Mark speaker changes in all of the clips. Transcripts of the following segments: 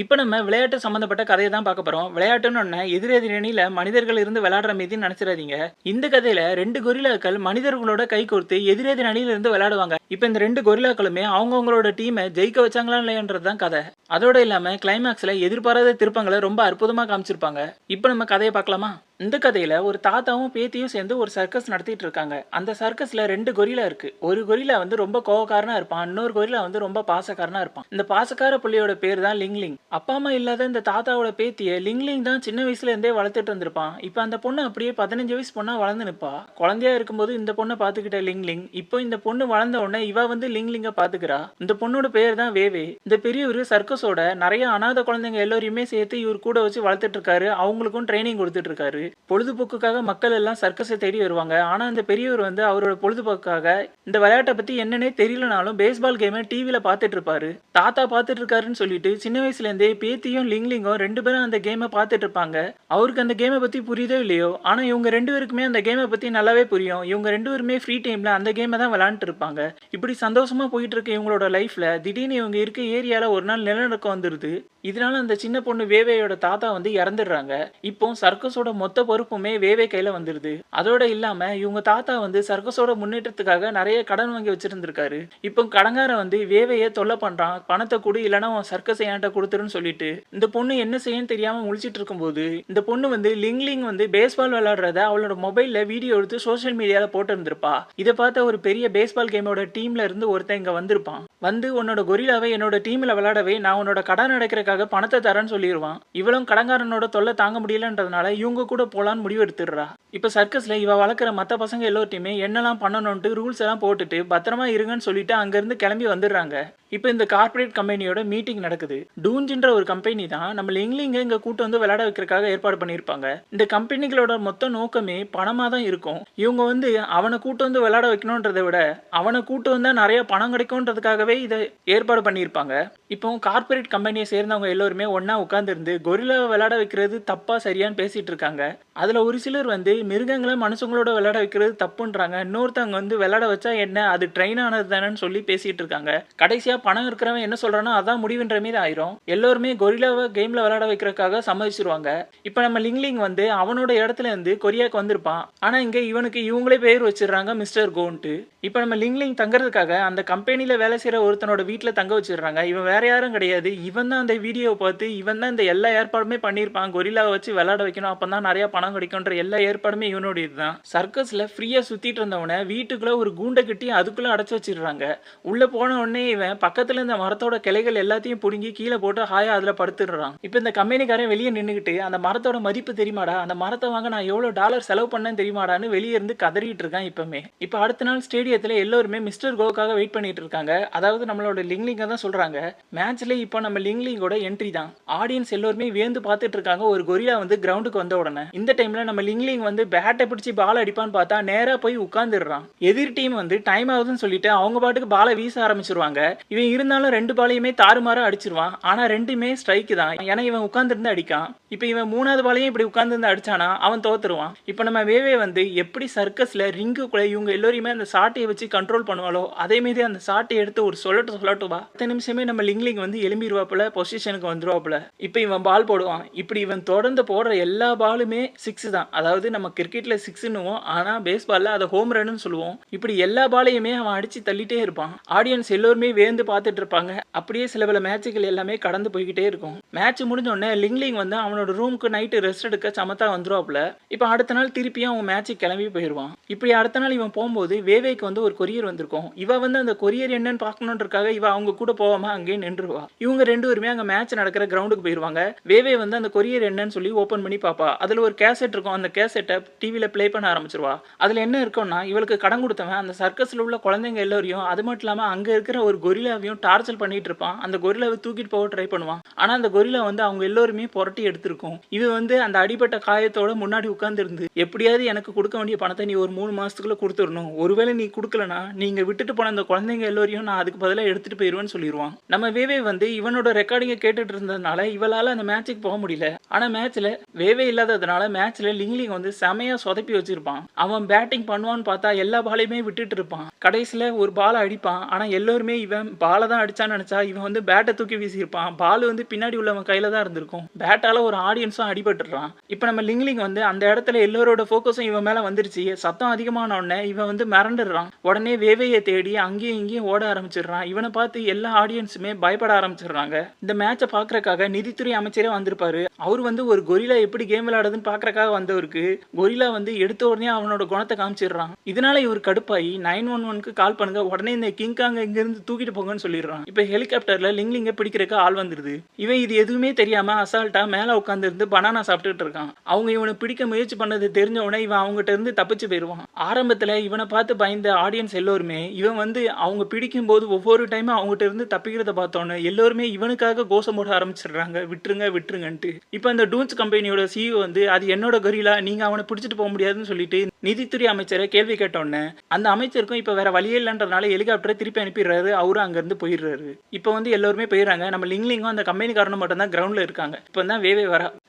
Speaker 1: இப்ப நம்ம விளையாட்டு சம்பந்தப்பட்ட கதைய தான் பார்க்க போறோம். விளையாட்டுன்னு ஒண்ணு எதிரெதிர் அணியில மனிதர்கள் இருந்து விளையாடுற மீதின்னு நெனச்சிராதீங்க. இந்த கதையில 2 கொரில்லாக்கள் மனிதர்களோட கைகோர்த்து எதிரெதிர் அணியில இருந்து விளையாடுவாங்க. இப்ப இந்த 2 கொரில்லாக்களுமே அவங்கவங்களோட டீம ஜெயிக்க வச்சாங்களா இல்லையான்றது தான் கதை. அதோட இல்லாம கிளைமாக்ஸ்ல எதிர்பாராத திருப்பங்கள ரொம்ப அற்புதமா காமிச்சிருப்பாங்க. இப்ப நம்ம கதைய பார்க்கலாமா? இந்த கதையில ஒரு தாத்தாவும் பேத்தியும் சேர்ந்து ஒரு சர்க்கஸ் நடத்திட்டு இருக்காங்க. அந்த சர்க்கஸ்ல 2 கொரில்லா இருக்கு. ஒரு கொரில்லா வந்து ரொம்ப கோவக்காரனா இருப்பான். இன்னொரு கொரில்லா வந்து ரொம்ப பாசக்காரனா இருப்பான். இந்த பாசக்கார புள்ளியோட பேர் தான் லிங்லிங். அப்பா அம்மா இல்லாத இந்த தாத்தாவோட பேத்திய லிங்லிங் தான் சின்ன வயசுல இருந்தே வளர்த்துட்டு இருந்திருப்பான். இப்ப அந்த பொண்ணு அப்படியே 15 வயசு பொண்ணா வளர்ந்து நிப்பா. குழந்தையா இருக்கும்போது இந்த பொண்ணை பாத்துக்கிட்ட லிங்லிங் இப்போ இந்த பொண்ணு வளர்ந்த உடனே இவ வந்து லிங்லிங்க பாத்துக்கிறா. இந்த பொண்ணோட பேர் தான் வேவே. இந்த பெரியவர் சர்க்கஸோட நிறைய அனாதை குழந்தைங்க எல்லாரையுமே சேர்த்து இவர் கூட வச்சு வளர்த்துட்டு இருக்காரு. அவங்களுக்கும் ட்ரைனிங் கொடுத்துட்டு இருக்காரு. பொழுதுபோக்குக்காக மக்கள் எல்லாம் சர்க்கஸை தேடி வருவாங்க. ஆனா இந்த பெரியவர் வந்து அவரோட பொழுதுபோக்குக்காக இந்த விளையாட்டை பத்தி என்னன்னே தெரியலனாலும் பேஸ்பால் கேமை டிவில பாத்துட்டு இருப்பாரு. தாத்தா பாத்துட்டு இருக்காருன்னு சொல்லிட்டு சின்ன வயசுல இருந்தே பேத்தியும் லிங்லிங்கும் 2 பேரும் அந்த கேமை பாத்துட்டு இருப்பாங்க. அவருக்கு அந்த கேமை பத்தி புரியுதோ இல்லையோ, ஆனா இவங்க 2 பேருக்குமே அந்த கேமை பத்தி நல்லாவே புரியும். இவங்க 2 பேருமே ஃப்ரீ டைம்ல அந்த கேமை தான் விளையாண்டுட்டு இருப்பாங்க. இப்படி சந்தோஷமா போயிட்டு இருக்க இவங்களோட லைஃப்ல திடீர்னு இவங்க இருக்க ஏரியால ஒரு நாள் நிலநடுக்கம் வந்துருது. இதனால அந்த சின்ன பொண்ணு வேவேயோட தாத்தா வந்து இறந்துடுறாங்க. இப்போ சர்க்கஸோட மொத்த பொறுப்புமே வேவே கையில வந்துருது. அதோட இல்லாம இவங்க தாத்தா வந்து சர்க்கஸோட முன்னேற்றத்துக்காக நிறைய கடன் வாங்கி வச்சிருந்திருக்காரு. இப்போ கடங்காரன் வந்து வேவைய தொல்லை பண்றான். பணத்தை கொடு, இல்லைன்னா உன் சர்க்கஸ் என்கிட்ட கொடுத்துருன்னு சொல்லிட்டு இந்த பொண்ணு என்ன செய்யன்னு தெரியாம முழிச்சிட்டு இருக்கும்போது இந்த பொண்ணு வந்து லிங்லிங் வந்து பேஸ்பால் விளையாடுறத அவளோட மொபைல்ல வீடியோ எடுத்து சோசியல் மீடியால போட்டு இருந்திருப்பா. இதை பார்த்த ஒரு பெரிய பேஸ்பால் கேமோட டீம்ல இருந்து ஒருத்தன் இங்க வந்திருப்பான். வந்து உன்னோட கொரில்லாவை என்னோட டீம்ல விளையாடவே நான் உன்னோட கடன் அடைக்கிறதுக்காக பணத்தை தரேன்னு சொல்லிடுவான். இவளும் கடங்காரனோட தொல்லை தாங்க முடியலன்றதுனால இவங்க கூட போலான்னு முடிவு எடுத்துடுறா. இப்ப சர்க்கஸ்ல இவ வளர்க்குற மத்த பசங்க எல்லாத்தையுமே என்னெல்லாம் பண்ணணும்ட்டு ரூல்ஸ் எல்லாம் போட்டுட்டு பத்திரமா இருங்கன்னு சொல்லிட்டு அங்க இருந்து கிளம்பி வந்துடுறாங்க. இப்போ இந்த கார்ப்பரேட் கம்பெனியோட மீட்டிங் நடக்குது. டூன்ஜின்ற ஒரு கம்பெனி தான் நம்ம லிங்லிங்க இங்க கூட்டு வந்து விளையாட வைக்கிறதுக்காக ஏற்பாடு பண்ணியிருப்பாங்க. இந்த கம்பெனிகளோட மொத்த நோக்கமே பணமா தான் இருக்கும். இவங்க வந்து அவனை கூட்டு வந்து விளையாட வைக்கணும்ன்றதை விட அவனை கூட்டு வந்தா நிறைய பணம் கிடைக்கும்ன்றதுக்காகவே இதை ஏற்பாடு பண்ணியிருப்பாங்க. இப்போ கார்ப்பரேட் கம்பெனியை சேர்ந்தவங்க எல்லாருமே ஒன்னா உட்கார்ந்து இருந்து கொரில்லாவை விளையாட வைக்கிறது தப்பா சரியான்னு பேசிட்டு இருக்காங்க. அதுல ஒரு சிலர் வந்து மிருகங்களை மனுஷங்களோட விளையாட வைக்கிறது தப்புன்றாங்க. இன்னொருத்தவங்க வந்து விளையாட வச்சா என்ன, அது ட்ரெயின் ஆனது தானேன்னு சொல்லி பேசிட்டு இருக்காங்க. கடைசியா பணம் இருக்கிறவன் என்ன சொல்றானோ அதான் முடிவுன்ற மீது ஆயிரும். எல்லாருமே கொரில்லாவை கேம்ல விளையாட வைக்கிறதுக்காக சம்மதிச்சிருவாங்க. இப்ப நம்ம லிங்லிங் வந்து அவனோட இடத்துல இருந்து கொரியாக்கு வந்திருப்பான். ஆனா இங்க இவனுக்கு இவங்களே பேர் வச்சிடுறாங்க மிஸ்டர் கோன்ட்டு. இப்ப நம்ம லிங்லிங் தங்கறதுக்காக அந்த கம்பெனில வேலை செய்யற ஒருத்தனோட வீட்டுல தங்க வச்சிடுறாங்க. இவன் வேற யாரும் கிடையாது. இவன் தான் அந்த வீடியோவை பார்த்து இவன் தான் இந்த எல்லா ஏற்பாடுமே பண்ணியிருப்பான். கொரில்லாவை வச்சு விளையாட வைக்கணும், அப்பதான் நிறைய பணம் கிடைக்கும்ன்ற எல்லா ஏற்பாடுமே இவனோட இதுதான். சர்க்கஸ்ல ஃப்ரீயா சுத்திட்டு இருந்தவனை வீட்டுக்குள்ள ஒரு கூண்டை கட்டி அதுக்குள்ள அடைச்சு வச்சிடுறாங்க. உள்ள போன உடனே இவன் பக்கத்துல இந்த மரத்தோட கிளைகள் எல்லாத்தையும் புடுங்கி கீழே போட்டு ஹாயா அதுல படுத்துடுறான். இப்ப இந்த கம்பெனிக்காரன் வெளியே நின்னுகிட்டு அந்த மரத்தோட மதிப்பு தெரியுமாடா, அந்த மரத்தை வாங்க நான் எவ்வளவு டாலர் செலவு பண்ணேன்னு தெரியுமாடான்னு வெளியே இருந்து கதறிட்டு இருக்கான். இப்பமே இப்ப அடுத்த நாள் ஸ்டேடியத்துல எல்லாருமே மிஸ்டர் கோக்காக வெயிட் பண்ணிட்டு இருக்காங்க. அதாவது நம்மளோட லிங்லிங்க தான் சொல்றாங்க. மேட்ச்ல இப்போ நம்ம லிங்லிங்கோட என்ட்ரி தான். ஆடியன்ஸ் எல்லாருமே வியந்து பார்த்துட்டு இருக்காங்க. ஒரு கொரில்லா வந்து கிரவுண்டுக்கு வந்த உடனே இந்த டைம்ல நம்ம லிங்லிங் வந்து பேட்டை பிடிச்சி பால் அடிப்பான்னு பார்த்தா நேரா போய் உட்கார்ந்துடுறான். எதிர் டீம் வந்து டைம் ஆகுதுன்னு சொல்லிட்டு அவங்க பாட்டுக்கு பாலை வீச ஆரம்பிச்சிருவாங்க. இவன் இருந்தாலும் 2 பாலையுமே தாறுமாறா அடிச்சிருவான். ஆனா 2மே ஸ்ட்ரைக் தான். ஏன்னா இவன் உட்கார்ந்துருந்து அடிக்கான். இப்ப இவன் 3வது பாலையும் இப்படி உட்கார்ந்து அடிச்சானா அவன் தோத்துருவான். இப்ப நம்ம வேவே வந்து எப்படி சர்க்கஸ்ல ரிங்குக்குள்ள இவங்க எல்லாரையுமே அந்த சாட்டையை வச்சு கண்ட்ரோல் பண்ணுவாளோ அதே மாதிரி அந்த சாட்டையை எடுத்து ஒரு சொல்லட்டுவா 10 நிமிஷமே நம்ம லிங்லிங் வந்து எலும்பிடுவாப்புல, பொசிஷனுக்கு வந்துருவாப்புல. இப்ப இவன் பால் போடுவான். இப்படி இவன் தொடர்ந்து போடுற எல்லா பாலுமே 6 தான். அதாவது நம்ம கிரிக்கெட்ல 6ன்னுவோம், ஆனா பேஸ்பால்ல அதை ஹோம் ரன்னு சொல்லுவோம். இப்படி எல்லா பாலையுமே அவன் அடிச்சு தள்ளிட்டே இருப்பான். ஆடியன்ஸ் எல்லாருமே வேந்து பார்த்துட்டு இருப்பாங்க. அப்படியே சில பல மேட்சுகள் எல்லாமே கடந்து போய்கிட்டே இருக்கும். மேட்ச் முடிஞ்ச உடனே லிங்லிங் வந்து அவனோட ரூமுக்கு நைட்டு ரெஸ்ட் எடுக்க சமத்தா வந்துருவாப்புல. இப்ப அடுத்த நாள் திருப்பியும் அவன் மேட்சுக்கு கிளம்பி போயிடுவான். இப்படி அடுத்த நாள் இவன் போகும்போது வேவேக்கு வந்து ஒரு கொரியர் வந்திருக்கும். இவ வந்து அந்த கொரியர் என்னன்னு பார்க்கணுன்றதுக்காக இவ அவங்க கூட போகாம அங்கேயே நின்றுவா. இவங்க 2 பேருமே அங்க மேட்ச் நடக்கிற கிரவுண்டுக்கு போயிருவாங்க. வேவே வந்து அந்த கொரியர் என்னன்னு சொல்லி ஓபன் பண்ணி பாப்பா. அதுல ஒரு கேசட் இருக்கும். அந்த கேசட்டை டிவில பிளே பண்ண ஆரம்பிச்சிருவா. அதுல என்ன இருக்கும்னா இவளுக்கு கடன் கொடுத்தவன் அந்த சர்க்கஸ்ல உள்ள குழந்தைங்க எல்லாரையும் அது மட்டும் இல்லாம அங்க இருக்கிற ஒரு கொரில்லாவையும் டார்ச்சர் பண்ணிட்டு இருப்பான். அந்த கொரில்லாவை தூக்கிட்டு போக ட்ரை பண்ணுவான். ஆனா அந்த கொரில்லா வந்து அவங்க எல்லாருமே புரட்டி எடுத்திருக்கும். இது வந்து அந்த அடிபட்ட காயத்தோட முன்னாடி உட்கார்ந்து இருந்து எப்படியாவது எனக்கு கொடுக்க வேண்டிய பணத்தை நீ ஒரு 3 மாசத்துக்குள்ள கொடுத்துடணும். ஒருவேளை நீ கொடுக்கலனா நீங்க விட்டுட்டு போன அந்த குழந்தைங்க எல்லாரையும் நான் அதுக்கு பதிலாக எடுத்துட்டு போயிருவேன்னு சொல்லிடுவான். நம்ம வேவே வந்து இவனோட ரெக்கார்டிங்கை கேட்டுட்டு இருந்ததுனால இவளால அந்த மேட்சுக்கு போக முடியல. ஆனா மேட்ச்ல வேவே இல்லாததுனால மேட்ச்ல லிங்லிங் வந்து செமையா சொதப்பி வச்சிருப்பான். அவன் பேட்டிங் பண்ணுவான்னு பார்த்தா எல்லா பாலையுமே விட்டுட்டு இருப்பான். கடைசியில ஒரு பாலை அடிப்பான். ஆனா எல்லாருமே இவன் பாலை தான் அடிச்சான்னு நினைச்சா இவன் வந்து பேட்டை தூக்கி வீசியிருப்பான். பால் வந்து பின்னாடி உள்ளவன் கையில தான் இருந்திருக்கும். பேட்டால ஒரு ஆடியன்ஸும் அடிபட்டுறான். இப்போ நம்ம லிங்லிங் வந்து அந்த இடத்துல எல்லாரோட ஃபோக்கஸும் இவன் மேல வந்துருச்சு. சத்தம் அதிகமான உடனே இவன் வந்து மிரண்டுறான். உடனே வேவையை தேடி அங்கேயும் இங்கேயும் ஓட ஆரம்பிச்சிடுறான். இவனை பார்த்து எல்லா ஆடியன்ஸுமே பயப்பட ஆரம்பிச்சிடுறாங்க. இந்த மேட்சை பாக்குறதுக்காக நிதித்துறை அமைச்சரே வந்திருப்பாரு. அவர் வந்து ஒரு கொரிலா எப்படி கேம் விளையாடுதுன்னு பாக்குறதுக்காக வந்தவருக்கு கொரிலா வந்து எடுத்த உடனே அவனோட குணத்தை காமிச்சிடுறான். இதனால இவர் கடுப்பாயி 911க்கு கால் பண்ணுங்க, உடனே இந்த கிங்காங்க இங்க இருந்து தூக்கிட்டு போங்கன்னு சொல்லிடுறான். இப்ப ஹெலிகாப்டர்ல லிங்லிங்க பிடிக்கிறதுக்கு ஆள் வந்துருது. இவன் இது எதுவுமே தெரியாம அசால்ட்டா மேல உட்கார்ந்து இருந்து பனானா சாப்பிட்டுட்டு இருக்கான். அவங்க இவனை பிடிக்க முயற்சி பண்ணது தெரிஞ்ச உடனே இவன் அவங்ககிட்ட இருந்து தப்பிச்சு போயிருவான். ஆரம்பத்துல இவனை பார்த்து பயந்த ஆடியன்ஸ் எல்லோருமே இவன் வந்து அவங்க பிடிக்கும் போது ஒவ்வொரு டைமும் அவங்ககிட்ட இருந்து தப்பிக்கிறத பார்த்தோன்னு எல்லோருமே இவனுக்காக கோஷம் போட ஆரம்பிச்சிடுறாங்க, விட்டுருங்க விட்டுருங்கன்ட்டு. இப்ப இந்த டூன்ஸ் கம்பெனியோட சிஇஓ வந்து அது என்னோட கொரிலா, நீங்க அவனை பிடிச்சிட்டு போக முடியாதுன்னு சொல்லிட்டு நிதித்துறை அமைச்சரை கேள்வி கேட்டோன்னு அந்த அமைச்சருக்கும் இப்ப வேற வழியே இல்லைன்றதுனால ஹெலிகாப்டரை திருப்பி அனுப்பிடுறாரு. அவரும் அங்க இருந்து போயிடுறாரு. இப்ப வந்து எல்லாருமே போயிடுறாங்க. நம்ம லிங்லிங்கும் அந்த கம்பெனிக்காரனும் மட்டும் தான் கிரவுண்ட்ல இருக்காங்க. இப்ப தான்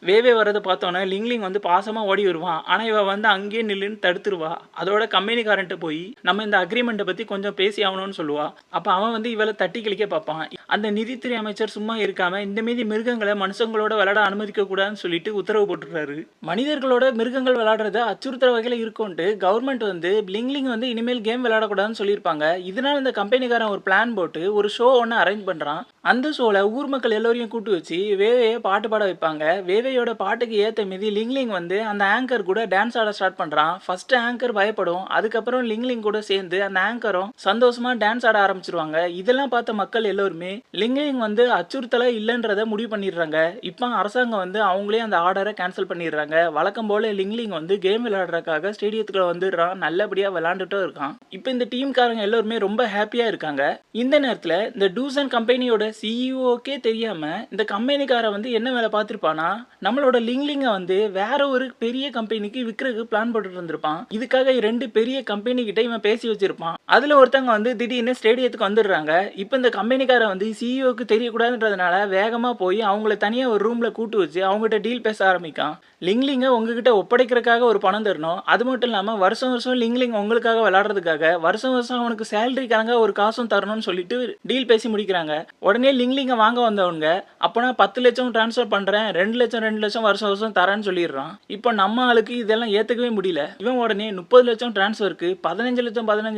Speaker 1: வேவே வரதை பார்த்தோன்னே லிங்லிங் வந்து பாசமா ஓடி வருவான். ஆனா இவ வந்து அங்கேயே நில்லுன்னு தடுத்துருவா. அதோட கம்பெனிக்காரன்ட்டு போய் நம்ம இந்த அக்ரிமெண்ட்டை பத்தி கொஞ்சம் பேசி ஆகணும்னு சொல்லுவா. அப்ப அவன் வந்து இவளை தட்டி கிழிக்க பார்ப்பான். அந்த நிதித்துறை அமைச்சர் சும்மா இருக்காம இந்த மீதி மிருகங்களை மனுஷங்களோட விளையாட அனுமதிக்க கூடாதுன்னு சொல்லிட்டு உத்தரவு போட்டுறாரு. மனிதர்களோட மிருகங்கள் விளையாடுறத அச்சுறுத்துற வகையில இருக்கும்ட்டு கவர்மெண்ட் வந்து லிங்லிங் வந்து இனிமேல் கேம் விளையாடக்கூடாதுன்னு சொல்லியிருப்பாங்க. இதனால இந்த கம்பெனிக்காரன் ஒரு பிளான் போட்டு ஒரு ஷோ ஒன்று அரேஞ்ச் பண்றான். அந்த ஷோல ஊர் மக்கள் எல்லோரையும் கூட்டு வச்சு வேவையை பாட்டு பாட வைப்பாங்க. வேவையோட பாட்டுக்கு ஏத்த மீதி லிங்லிங் வந்து அந்த ஆங்கர் கூட டான்ஸ் ஆட ஸ்டார்ட் பண்றான். ஃபர்ஸ்ட் ஆங்கர் பயப்படும். அதுக்கப்புறம் லிங்லிங் கூட சேர்ந்து அந்த ஆங்கரும் சந்தோஷமா டான்ஸ் ஆட ஆரம்பிச்சிருவாங்க. இதெல்லாம் பார்த்த மக்கள் எல்லோருமே லிங்லிங் வந்து அச்சுறுத்தல இல்லைன்றத முடிவு பண்ணிடுறாங்க. இப்போ அரசாங்கம் வந்து அவங்களே அந்த ஆர்டரை கேன்சல் பண்ணிடுறாங்க. வழக்கம் போல லிங்லிங் வந்து கேம் விளையாடுறதுக்காக ஸ்டேடியத்துக்குள்ள வந்துடுறான். நல்லபடியா விளையாண்டுட்டும் இருக்கான். இப்போ இந்த டீம்காரங்க எல்லாருமே ரொம்ப ஹாப்பியா இருக்காங்க. இந்த நேரத்துல இந்த டூசன் கம்பெனியோட சிஇஓக்கே தெரியாம இந்த கம்பெனிக்கார வந்து என்ன வேலை பார்த்திருப்பானா, நம்மளோட லிங்லிங்க வந்து வேற ஒரு பெரிய கம்பெனிக்கு விற்கிறதுக்கு பிளான் போட்டுட்டு இருந்திருப்பான். இதுக்காக 2 பெரிய கம்பெனி கிட்ட இவன் பேசி வச்சிருப்பான். அதுல ஒருத்தவங்க வந்து திடீர்னு ஸ்டேடியத்துக்கு வந்துடுறாங்க. இப்போ இந்த கம்பெனிக்கார வந்து சிஇஓக்கு தெரியக்கூடாதுன்றதுனால வேகமா போய் அவங்கள தனியா ஒரு ரூம்ல கூட்டு வச்சு அவங்ககிட்ட டீல் பேச ஆரம்பிக்கான். லிங்லிங்க உங்ககிட்ட ஒப்படைக்கிறதுக்காக ஒரு பணம் தரணும். அது மட்டும் இல்லாம வருஷம் வருஷம் லிங்லிங் உங்களுக்காக விளையாடுறதுக்காக வருஷம் வருஷம் அவனுக்கு சேலரிக்காக ஒரு காசும் தரணும்னு சொல்லிட்டு டீல் பேசி முடிக்கிறாங்க. உடனே லிங்லிங்க வாங்க வந்தவங்க அப்பனா 10 லட்சம் டிரான்ஸ்ஃபர் பண்றேன், 2 லட்சம் வருஷம் வருஷம் தரேன்னு சொல்லிடுறான். இப்போ நம்ம ஆளுக்கு இதெல்லாம் ஏத்துக்கவே முடியல. இவன் உடனே 30 லட்சம் டிரான்ஸ்ஃபருக்கு 15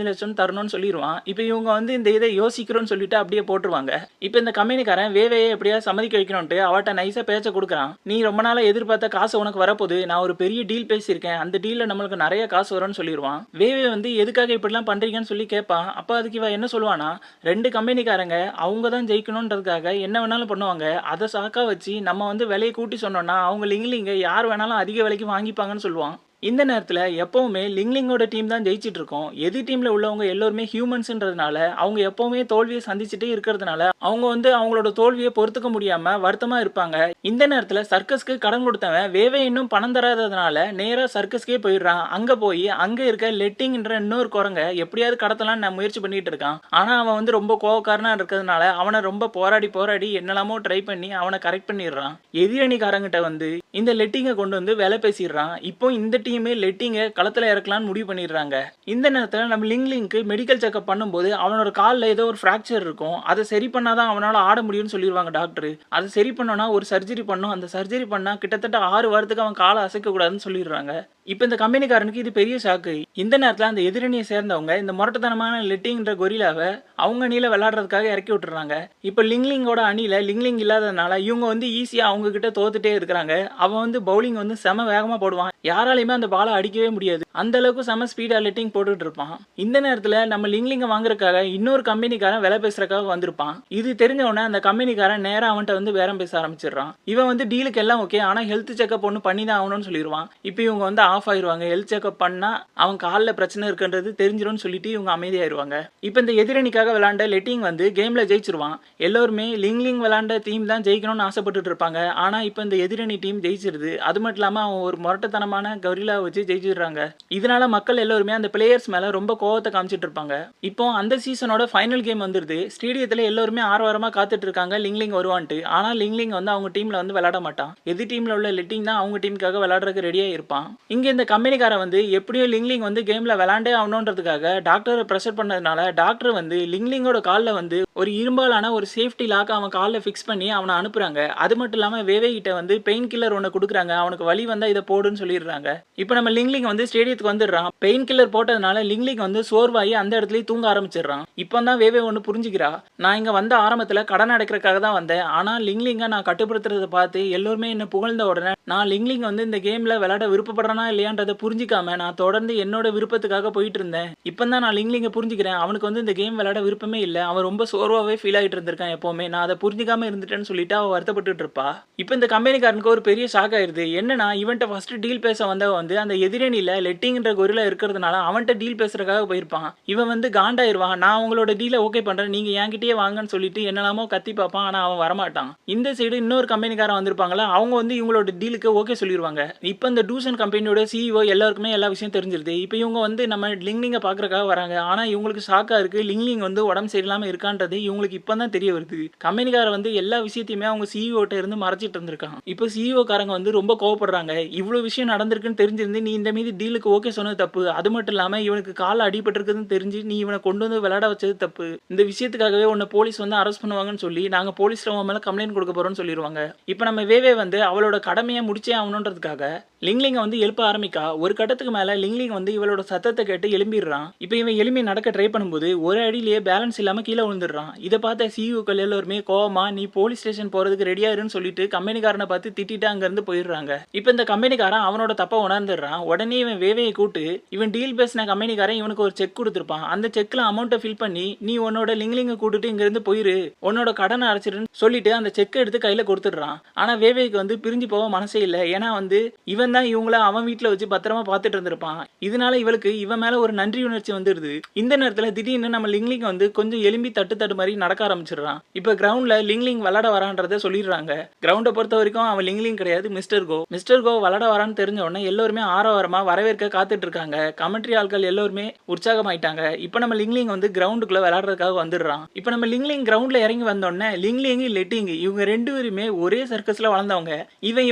Speaker 1: லட்சம் தரணும்னு சொல்லிடுவான். இப்போ இவங்க வந்து இந்த இதை யோசிக்கிறோம்னு சொல்லிட்டு அப்படியே போட்டுருவாங்க. இப்போ இந்த கம்பெனிக்காரன் வேவையை எப்படியா சம்மதிக்க வைக்கணும்ட்டு அவட்ட நைஸா பேச்ச கொடுக்குறான். நீ ரொம்ப நாளா எதிர்பார்த்த காசு உனக்கு வரப்போகுது, நான் ஒரு பெரிய டீல் பேசியிருக்கேன், அந்த டீல்ல நம்மளுக்கு நிறைய காசு வரும்னு சொல்லிடுவான். வேவே வந்து எதுக்காக இப்படிலாம் பண்றீங்கன்னு சொல்லி கேட்பான். அப்ப அதுக்கு இவன் என்ன சொல்லுவானா, 2 கம்பெனிக்காரங்க அவங்க தான் ஜெயிக்கணும்ன்றதுக்காக என்ன வேணாலும் பண்ணுவாங்க. அதை சாக்கா வச்சு நம்ம வந்து விலையை கூட்டி சொன்னோம்னா அவங்க லிங்லிங்க யார் வேணாலும் அதிக விலைக்கு வாங்கிப்பாங்கன்னு சொல்லுவான். இந்த நேரத்துல எப்பவுமே லிங்லிங்கோட டீம் தான் ஜெயிச்சிட்டு இருக்கும். எதிர் டீம்ல உள்ளவங்க எல்லாருமே ஹியூமன்ஸ்ன்றதுனால அவங்க எப்பவுமே தோல்வியை சந்திச்சுட்டே இருக்கிறதுனால அவங்க வந்து அவங்களோட தோல்வியை பொறுத்துக்க முடியாம வருத்தமா இருப்பாங்க. இந்த நேரத்துல சர்க்கஸ்க்கு கடன் கொடுத்தவன் வேவே இன்னும் பணம் தராததுனால நேரா சர்க்கஸ்க்கே போயிடுறான். அங்க போய் அங்க இருக்க லெட்டிங்ன்ற இன்னொரு குரங்க எப்படியாவது கடத்தலாம்னு நான் முயற்சி பண்ணிட்டு இருக்கான். ஆனா அவன் வந்து ரொம்ப கோவக்காரனா இருக்கிறதுனால அவனை ரொம்ப போராடி என்னெல்லாமோ ட்ரை பண்ணி அவனை கரெக்ட் பண்ணிடுறான். எதிரணிக்காரங்கிட்ட வந்து இந்த லெட்டிங்கை கொண்டு வந்து வேலை பேசிடுறான். இப்போ இந்த டீமே லெட்டிங்க களத்துல இறக்கலாம்னு முடிவு பண்ணிடுறாங்க. இந்த நேரத்துல நம்ம லிங்லிங்க்கு மெடிக்கல் செக்அப் பண்ணும்போது அவனோட காலில் ஏதோ ஒரு ஃப்ராக்சர் இருக்கும். அதை சரி பண்ணாதான் அவனால ஆட முடியும்னு சொல்லிடுவாங்க டாக்டர். அதை சரி பண்ணோம்னா ஒரு சர்ஜரி பண்ணும். அந்த சர்ஜரி பண்ணா கிட்டத்தட்ட 6 வாரத்துக்கு அவன் காலை அசைக்க கூடாதுன்னு சொல்லிடுறாங்க. இப்போ இந்த கம்பெனிக்காரனுக்கு இது பெரிய ஷாக்கு. இந்த நேரத்தில் அந்த எதிரணியை சேர்ந்தவங்க இந்த முரட்டுத்தனமான லெட்டிங்கிற கொரிலாவை அவங்க அணியில விளையாடுறதுக்காக இறக்கி விட்டுறாங்க. இப்போ லிங்லிங்கோட அணியில லிங்லிங் இல்லாததுனால இவங்க வந்து ஈஸியா அவங்க கிட்ட தோத்துட்டே இருக்கிறாங்க. அவன் வந்து பவுலிங் வந்து செம வேகமா போடுவான். யாராலையுமே அந்த பாலை அடிக்கவே முடியாது. அந்த அளவுக்கு செம ஸ்பீடா லெட்டிங் போட்டுட்டு இருப்பான். இந்த நேரத்துல நம்ம லிங்லிங்க வாங்குறதுக்காக இன்னொரு கம்பெனிக்காரன் விலை பேசுறதுக்காக வந்திருப்பான். இது தெரிஞ்ச உடனே அந்த கம்பெனிக்காரன் நேரா அவன்கிட்ட வந்து பேரம் பேச ஆரம்பிச்சிடறான். இவன் வந்து டீலுக்கு எல்லாம் ஓகே, ஆனா ஹெல்த் செக்அப் ஒன்று பண்ணி தான் ஆகணும்னு சொல்லிடுவான். இப்போ இவங்க வந்து ஆஃப் ஆயிருவாங்க. ஹெல்த் செக்அப் பண்ணா அவன் காலில் பிரச்சனை இருக்குன்றது தெரிஞ்சிடும்னு சொல்லிட்டு இவங்க அமைதியாயிருவாங்க. இப்போ இந்த எதிரணிக்காக விளையாண்ட லெட்டிங் வந்து கேம்ல ஜெயிச்சிருவான். எல்லோருமே லிங்லிங் விளையாண்ட டீம் தான் ஜெயிக்கணும்னு ஆசைப்பட்டு இருப்பாங்க. ஆனா இப்போ இந்த எதிரணி டீம் ஜெயிச்சிருது. அது மட்டும் இல்லாம அவன் ஒரு முரட்டுத்தனமான கொரில்லா வச்சு ஜெயிச்சிடுறாங்க. இதனால மக்கள் எல்லாருமே அந்த பிளேயர்ஸ் மேல ரொம்ப கோவத்தை காமிச்சிட்டு இருப்பாங்க. இப்போ அந்த சீசனோட ஃபைனல் கேம் வந்துருது. ஸ்டேடியத்துல எல்லாருமே ஆர்வரமா காத்துட்டு இருக்காங்க லிங்லிங் வருவான்ட்டு. ஆனா லிங்லிங் வந்து அவங்க டீம்ல வந்து விளையாட மாட்டான். எதிர் டீம்ல உள்ள லெட்டிங் தான் அவங்க டீமுக்காக விளையாடுறதுக்கு ரெடியா இருப்பான். இங்க இங்க இந்த கம்பெனிக்காரன் வந்து எப்படியோ லிங்லிங் வந்து கேம்ல விளையாண்டே ஆகணுன்றதுக்காக டாக்டரை ப்ரெஷர் பண்ணதுனால டாக்டர் வந்து லிங்லிங்கோட கால்ல வந்து ஒரு இரும்பாலான ஒரு சேஃப்டி லாக் அவன் காலில் ஃபிக்ஸ் பண்ணி அவனை அனுப்புறாங்க. அது மட்டும் இல்லாம வேவே கிட்ட வந்து பெயின் கில்லர் ஒன்று கொடுக்குறாங்க. அவனுக்கு வலி வந்தா இதை போடுன்னு சொல்லிடுறாங்க. இப்போ நம்ம லிங்லிங் வந்து ஸ்டேடியத்துக்கு வந்துடுறான். பெயின் கில்லர் போட்டதுனால லிங்லிங் வந்து சோர்வாகி அந்த இடத்துலயே தூங்க ஆரம்பிச்சிடுறான். இப்போ தான் வேவே ஒன்று புரிஞ்சுக்கிறா. நான் இங்க வந்த ஆரம்பத்தில் கடன் அடைக்கிறதுக்காக தான் வந்தேன். ஆனா லிங்லிங்கை நான் கட்டுப்படுத்துறதை பார்த்து எல்லோருமே என்ன புகழ்ந்த உடனே நான் லிங்லிங் வந்து இந்த கேம்ல விளையாட விருப்பப்படுறேனா இல்லையான்றதை புரிஞ்சிக்காம நான் தொடர்ந்து என்னோட விருப்பத்துக்காக போயிட்டு இருந்தேன். இப்போ தான் நான் லிங்லிங்கை புரிஞ்சுக்கிறேன். அவனுக்கு வந்து இந்த கேம் விளையாட விருப்பமே இல்லை. அவன் ரொம்ப சோர்வாகவே ஃபீல் ஆகிட்டு இருந்திருக்கான் எப்பவுமே. நான் அதை புரிஞ்சிக்காம இருந்துட்டேன்னு சொல்லிட்டு அவள் வருத்தப்பட்டு இருப்பா. இப்போ இந்த கம்பெனிக்காரனுக்கு ஒரு பெரிய ஷாக் ஆயிருது. என்னன்னா இவன்ட்ட ஃபர்ஸ்ட் டீல் பேச வந்தவன் வந்து அந்த எதிரணியில லெட்டிங்ன்ற கொரிலா இருக்கிறதுனால அவன்கிட்ட டீல் பேசுறதுக்காக போயிருப்பான். இவன் வந்து காண்டாயிருவான். நான் உங்களோட டீலை ஓகே பண்றேன், நீங்க என்கிட்டயே வாங்கன்னு சொல்லிட்டு என்னெல்லாமோ கத்தி பார்ப்பான். ஆனா அவன் வரமாட்டான். இந்த சைடு இன்னொரு கம்பெனிக்காரன் வந்திருப்பாங்களா, அவங்க வந்து இவங்களோட டீலுக்கு ஓகே சொல்லிடுவாங்க. இப்போ இந்த டூசன் கம்பெனியோட சிஇஓ எல்லாருக்குமே எல்லா விஷயம் தெரிஞ்சிருது. இப்போ இவங்க வந்து நம்ம லிங்லிங்கை பார்க்கறதுக்காக வராங்க. ஆனா இவங்களுக்கு ஷாக்கா இருக்கு, லிங்லிங் வந்து உடம்பு சரியில்லாம இருக்கான்றது இவங்களுக்கு இப்பதான் தெரிய வருது. கம்பெனிக்காரன் வந்து எல்லா விஷயத்தையுமே அவங்க சிஇஓட்ட இருந்து மறைச்சிட்டு இருந்திருக்கான். இப்போ சிஇஓ காரங்க வந்து ரொம்ப கோவப்படுறாங்க. இவ்வளவு விஷயம் நடந்திருக்குன்னு தெரிஞ்சிருந்து நீ இந்த மீது டீலுக்கு ஓகே சொன்னது தப்பு. அது மட்டும் இல்லாம இவனுக்கு கால அடிபட்டு இருக்குதுன்னு தெரிஞ்சு நீ இவனை கொண்டு வந்து விளையாட வச்சது தப்பு. இந்த விஷயத்துக்காகவே உன்னை போலீஸ் வந்து அரெஸ்ட் பண்ணுவாங்கன்னு சொல்லி நாங்க போலீஸ்ல உன் மேல கம்ப்ளைண்ட் கொடுக்க போறோம்னு சொல்லிடுவாங்க. இப்போ நம்ம வேவே வந்து அவளோட கடமையை முடிச்சே ஆகணுன்றதுக்காக லிங்லிங்கை வந்து எழுப்ப ஆரம்பிக்கா. ஒரு கட்டத்துக்கு மேல லிங்லிங் வந்து இவளோட சத்தத்தை கேட்டு எழும்பிடுறான். இப்போ இவன் எழுப்பி நடக்க ட்ரை பண்ணும்போது ஒரு அடியிலேயே பேலன்ஸ் இல்லாம கீழே விழுந்துடுறான். இதை பார்த்த சிஇஓக்கள் எல்லாருமே கோவமா நீ போலீஸ் ஸ்டேஷன் போறதுக்கு ரெடியா இருன்னு சொல்லிட்டு கம்பெனிக்காரனை பார்த்து திட்டிட்டு அங்க இருந்து போயிடுறாங்க. இப்போ இந்த கம்பெனிக்காரன் அவனோட தப்ப உணர்ந்துடுறான். உடனே இவன் வேவையை கூட்டு இவன் டீல் பேசின கம்பெனிக்காரன் இவனுக்கு ஒரு செக் கொடுத்துருப்பான். அந்த செக்ல அமௌண்ட்டை ஃபில் பண்ணி நீ உன்னோட லிங்லிங்கை கூட்டிட்டு இங்க இருந்து போயிரு, உன்னோட கடனை அடைச்சிருன்னு சொல்லிட்டு அந்த செக் எடுத்து கையில கொடுத்துடுறான். ஆனா வேவேக்கு வந்து பிரிஞ்சு போக மனசே இல்லை. ஏன்னா வந்து இவன் தான் இவங்கள அவன் வீட்டுல வச்சு பத்திரமா பார்த்துட்டு இருந்திருப்பான். இதனால இவளுக்கு இவன் மேல ஒரு நன்றி உணர்ச்சி வந்துருது. இந்த நேரத்துல திடீர்னு நம்ம லிங்லிங் வந்து கொஞ்சம் எலும்பி தட்டு மாதிரி நடக்க ஆரம்பிச்சிடுறான். இப்ப கிரவுண்ட்ல லிங்லிங் விளையாட வரான்றத சொல்லிடுறாங்க. கிரவுண்டை பொறுத்த வரைக்கும் அவன் லிங்லிங் கிடையாது, மிஸ்டர் கோ. மிஸ்டர் கோ விளையாட வரான்னு தெரிஞ்ச உடனே எல்லாருமே ஆரவாரமா வரவேற்க காத்துட்டு இருக்காங்க. கமெண்ட்ரி ஆட்கள் எல்லாருமே உற்சாகமாயிட்டாங்க. இப்ப நம்ம லிங்லிங் வந்து கிரவுண்டுக்குள்ள விளையாடுறதுக்காக வந்துடுறான். இப்ப நம்ம லிங்லிங் கிரவுண்ட்ல இறங்கி வந்தோடனே லிங்லிங் லெட்டிங் இவங்க ரெண்டு பேருமே ஒரே சர்க்கஸ்ல வளர்ந்தவங்க.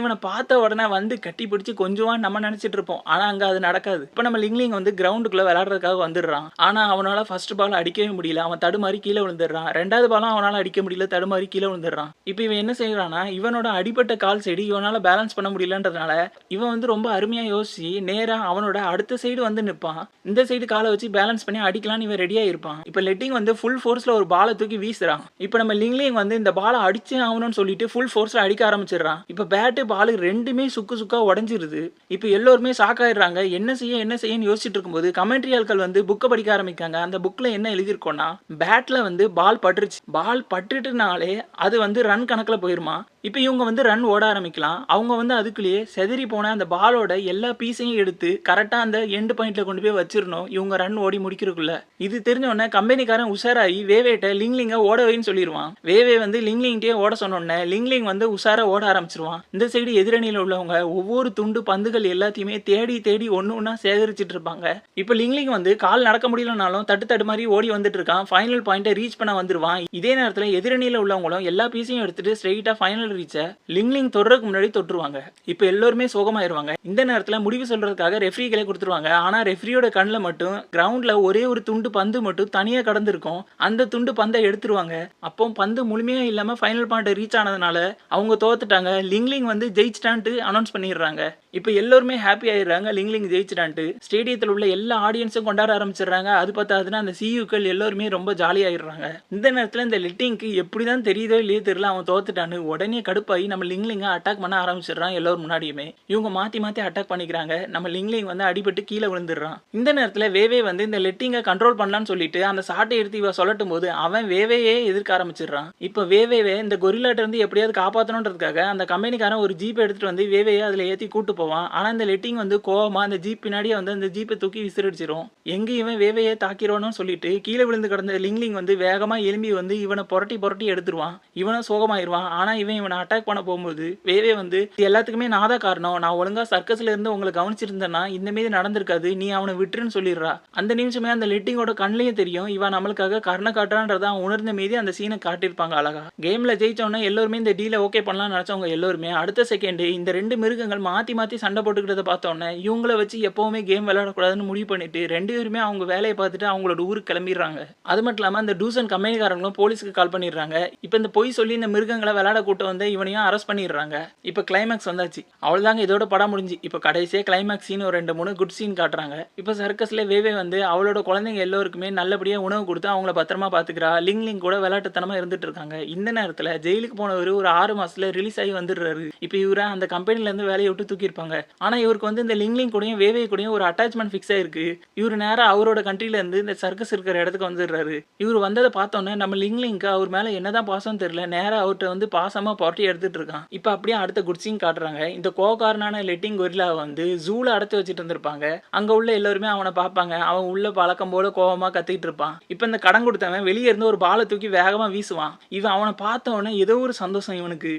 Speaker 1: இவனை பார்த்த உடனே வந்து கட்டி பிடிச்சு கொஞ்சமா நம்ம நினைச்சிட்டு இருப்போம். ஆனா அங்க அது நடக்காது. இப்ப நம்ம லிங்லிங் வந்து கிரவுண்டுக்குள்ள விளையாடுறதுக்காக வந்துடுறான். ஆனா அவனால ஃபர்ஸ்ட் பால் அடிக்கவே முடியல. அவன் தடுமாறி கீழே விழுந்துடுறான். ரெண்டாவது பாலும் அவனால அடிக்க முடியல, தடுமாறி கீழே விழுந்துடுறான். இப்ப இவன் என்ன செய்யறான்னா இவனோட அடிப்பட்ட கால் சைடு இவனால பேலன்ஸ் பண்ண முடியலன்றதுனால இவன் வந்து ரொம்ப அருமையா யோசிச்சு நேரா அவனோட அடுத்த சைடு வந்து நிற்பான். இந்த சைடு காலை வச்சு பேலன்ஸ் பண்ணி அடிக்கலாம் இவன் ரெடியா இருப்பான். இப்ப லெட்டிங் வந்து ஃபுல் ஃபோர்ஸ்ல ஒரு பாலை தூக்கி வீசுறான். இப்ப நம்ம லிங்லிங் வந்து இந்த பாலை அடிச்சே ஆகணும்னு சொல்லிட்டு ஃபுல் ஃபோர்ஸ்ல அடிக்க ஆரம்பிச்சிடறான். இப்ப பேட்டு பாலு ரெண்டுமே சுக்கு சுக்கா உடஞ்சிருது. இப்ப எல்லோருமே ஷாக் ஆயிடுறாங்க. என்ன செய்யன்னு யோசிச்சுட்டு இருக்கும்போது கமெண்ட்ரி ஆட்கள் வந்து புக்கை படிக்க ஆரம்பிக்காங்க. அந்த புக்ல என்ன எழுதிருக்கோம்னா பேட்ல வந்து பால் பட்டுருச்சு, பால் பட்டுட்டுனாலே அது வந்து ரன் கணக்குல போயிருமா. இப்போ இவங்க வந்து ரன் ஓட ஆரம்பிக்கலாம். அவங்க வந்து அதுக்குள்ளேயே செதறி போன அந்த பாலோட எல்லா பீஸையும் எடுத்து கரெக்டாக அந்த எண்டு பாயிண்ட்ல கொண்டு போய் வச்சிடணும் இவங்க ரன் ஓடி முடிக்கிறதுக்குள்ள. இது தெரிஞ்ச உடனே கம்பெனிக்காரன் உஷாராகி வேவேட்ட லிங்லிங்கை ஓட வைன்னு சொல்லிடுவான். வேவே வந்து லிங்லிங்கிட்டே ஓட சொன்ன உடனே லிங்லிங் வந்து உஷாரா ஓட ஆரம்பிச்சிருவான். இந்த சைடு எதிரணியில் உள்ளவங்க ஒவ்வொரு துண்டு பந்துகள் எல்லாத்தையுமே தேடி தேடி ஒன்று ஒன்றா சேகரிச்சுட்டு இருப்பாங்க. இப்போ லிங்லிங் வந்து கால் நடக்க முடியலனாலும் தட்டு மாதிரி ஓடி வந்துட்டு இருக்கான். ஃபைனல் பாயிண்ட்டை ரீச் பண்ண வந்துருவான். இதே நேரத்தில் எதிரணியில் உள்ளவங்களும் எல்லா பீஸையும் எடுத்துட்டு ஸ்ட்ரெயிட்டா ஃபைனல் ரீச்ச லிங்லிங் தொடுறதுக்கு முன்னாடி தொட்டுருவாங்க. இப்போ எல்லோருமே சோகமாயிருவாங்க. இந்த நேரத்தில் முடிவு சொல்றதுக்காக ரெஃப்ரிகளே கொடுத்துருவாங்க. ஆனா ரெஃப்ரியோட கண்ணில் மட்டும் கிரவுண்ட்ல ஒரே ஒரு துண்டு பந்து மட்டும் தனியா கடந்திருக்கும். அந்த துண்டு பந்தை எடுத்துருவாங்க. அப்போ பந்து முழுமையா இல்லாம ஃபைனல் பாயிண்ட் ரீச் ஆனதுனால அவங்க தோத்துட்டாங்க. லிங்லிங் வந்து ஜெயிச்சிட்டான்ட்டு அனௌன்ஸ் பண்ணிடுறாங்க. இப்போ எல்லோருமே ஹாப்பி ஆயிடுறாங்க. லிங்லிங் ஜெயிச்சிட்டான்ட்டு ஸ்டேடியத்தில் உள்ள எல்லா ஆடியன்ஸும் கொண்டாட ஆரம்பிச்சிடுறாங்க. அது பார்த்தாதுன்னா அந்த சிஇஓக்கள் எல்லாருமே ரொம்ப ஜாலியாயிடுறாங்க. இந்த நேரத்தில் இந்த லிட்டிங்க்கு எப்படிதான் தெரியுதோ இல்லையோ தெரியல, அவன் தோத்துட்டான்னு உடனே கடுப்பாகி நம்ம லிங்லிங்கை அட்டாக் பண்ண ஆரம்பிச்சிடுறான். எல்லாரும் முன்னாடியுமே இவங்க மாத்தி மாத்தி அட்டாக் பண்ணிக்கிறாங்க. நம்ம லிங்லிங் வந்து அடிபட்டு கீழே விழுந்துடுறான். இந்த நேரத்தில் வேவே வந்து இந்த லெட்டிங்கை கண்ட்ரோல் பண்ணலான்னு சொல்லிட்டு அந்த சாட்டை எடுத்து இவ சொல்லட்டும் போது அவன் வேவையே எதிர்க்க ஆரம்பிச்சிடுறான். இப்போ வேவேவே இந்த கொரில்லாட்ட இருந்து எப்படியாவது காப்பாற்றணுன்றதுக்காக அந்த கம்பெனிக்காரன் ஒரு ஜீப் எடுத்துட்டு வந்து வேவையை அதுல ஏற்றி கூட்டு போவான். ஆனா இந்த லெட்டிங் வந்து கோவமா அந்த ஜீப் பின்னாடியே வந்து அந்த ஜீப்பை தூக்கி விசிறடிச்சிரும். எங்க இவன் வேவையே தாக்கிறோன்னு சொல்லிட்டு கீழே விழுந்து கிடந்த லிங்லிங் வந்து வேகமா எலும்பி வந்து இவனை புரட்டி எடுத்துருவான். இவனும் சோகமாயிருவான். ஆனா இவன் இவனை அட்டாக் பண்ண போகும்போது வேவே வந்து இது எல்லாத்துக்குமே நான் தான் காரணம், நான் ஒழுங்கா சர்க்கஸ்ல இருந்து உங்களை கவனிச்சிருந்தேன்னா இந்த மீது நடந்திருக்காது, நீ அவனை விட்டுருன்னு சொல்லிடுறா. அந்த நிமிஷமே அந்த லிட்டிங்கோட கண்ணிலையும் தெரியும் இவன் நம்மளுக்காக கருணை காட்டுறான்றத அவன் உணர்ந்த மீதி அந்த சீனை காட்டியிருப்பாங்க அழகா. கேம்ல ஜெயிச்சோன்னே எல்லாருமே இந்த டீலை ஓகே பண்ணலாம்னு நினைச்சவங்க எல்லாருமே அடுத்த செகண்ட் இந்த ரெண்டு மிருகங்கள் மாத்தி மாத்தி சண்டை போட்டுக்கிட்டதை பார்த்தோன்னே இவங்கள வச்சு எப்பவுமே கேம் விளையாடக்கூடாதுன்னு முடிவு பண்ணிட்டு ரெண்டு பேருமே அவங்க வேலையை பார்த்துட்டு அவங்களோட ஊருக்கு கிளம்பிடுறாங்க. அது மட்டும் இல்லாம அந்த டூசன் கம்பெனிக்காரங்களும் போலீஸுக்கு கால் பண்ணிடுறாங்க. இப்போ இந்த பொய் சொல்லி இந்த மிருகங்களை விளையாட கூட்ட வந்து இவனையும் அரெஸ்ட் பண்ணிடுறாங்க. இப்போ கிளைமேக்ஸ் வந்தாச்சு, அவ்வளவுதாங்க இதோட படம் முடிஞ்சு. இப்போ கடைசியே கிளைமேக்ஸ் சீன் ஒரு 2-3 குட் சீன் காட்டுறாங்க. இப்போ சர்க்கஸ்ல வேவே வந்து அவளோட குழந்தைங்க எல்லோருக்குமே நல்லபடியா உணவு கொடுத்து அவங்கள பத்திரமா பாத்துக்கிறா. லிங் கூட விளையாட்டுத்தனமா இருந்துட்டு இருக்காங்க. இந்த நேரத்துல ஜெயிலுக்கு போனவர் ஒரு 6 மாசத்துல ரிலீஸ் ஆகி வந்துடுறாரு. இப்போ இவரை அந்த கம்பெனில இருந்து வேலையை விட்டு தூக்கியிருப்பாங்க. ஆனா இவருக்கு வந்து இந்த லிங் கூடயும் வேவே கூடயும் ஒரு அட்டாச்மெண்ட் ஃபிக்ஸ் ஆயிருக்கு. இவர் நேரா அவரோட கண்ட்ரில இருந்து இந்த சர்க்கஸ் இருக்கிற இடத்துக்கு வந்துடுறாரு. இவர் வந்ததை பார்த்தோன்னே நம்ம லிங்க்கு அவர் மேல என்னதான் பாசம் தெரியல, நேரா அவர்கிட்ட வந்து பாசமா பார்ட்டி எடுத்துட்டு இருக்கான். இப்போ அப்படியே அடுத்த குட் சீன் காட்டுறாங்க. இந்த கோகாரனான லெட்டிங் கொரில்லா வந்து ஜூல அடைச்சு வச்சுட்டு இருந்திருப்பாங்க. அங்க உள்ள எல்லாருமே அவனை பார்ப்பாங்க. அவன் உள்ள பழக்கம் போல கோவமா கத்திட்டு இருப்பான். இப்போ இந்த கடன் கொடுத்தவன் வெளியே இருந்து ஒரு பாலை தூக்கி வேகமா வீசுவான். இவன் அவனை பார்த்த உடனே ஏதோ ஒரு சந்தோஷம் இவனுக்கு.